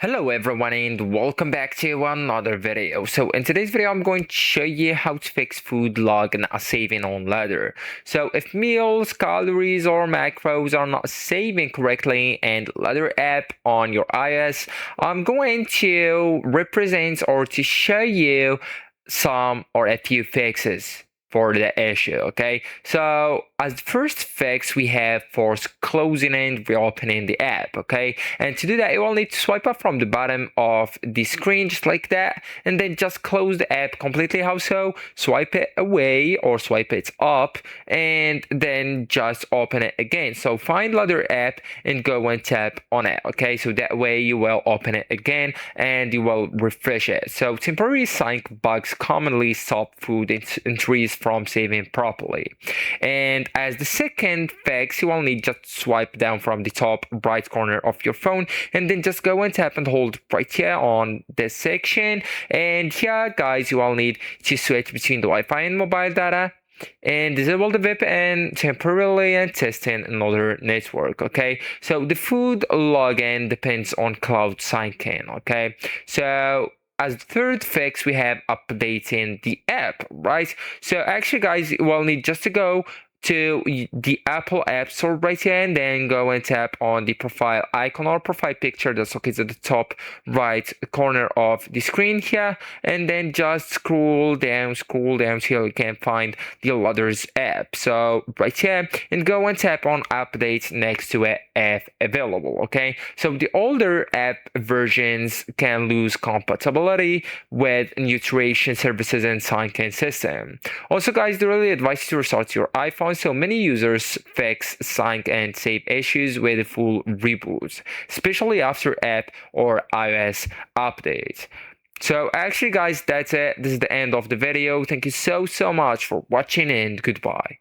Hello everyone and welcome back to another video. So in today's video I'm going to show you how to fix food log and saving on Ladder. So if meals, calories or macros are not saving correctly and Ladder app on your iOS, I'm going to represent or to show you some or a few fixes for the issue. Okay, so as the first fix we have force closing and reopening the app. Okay, and to do that you will need to swipe up from the bottom of the screen just like that, and then just close the app completely. How so? Swipe it away or swipe it up and then just open it again. So find Ladder app and go and tap on it. Okay, so that way you will open it again and you will refresh it. So temporary sync bugs commonly stop food entries from saving properly. And as the second fix, you will need just swipe down from the top right corner of your phone and then just go and tap and hold right here on this section. And here, guys, you will need to switch between the Wi-Fi and mobile data and disable the VPN temporarily and test in another network. Okay, so the food login depends on cloud syncing. Okay, so as the third fix we have updating the app, right? So actually guys, you will need just to go to the Apple App Store right here and then go and tap on the profile icon or profile picture that's located at the top right corner of the screen here, and then just scroll down till you can find the Ladders app. So right here, and go and tap on update next to it if available. Okay, so the older app versions can lose compatibility with nutrition services and sign-in system. Also guys, they really advise you to restart your iPhone. So many users fix sync and save issues with full reboots, especially after app or iOS updates. So actually guys, that's it. This is the end of the video. Thank you so much for watching and goodbye.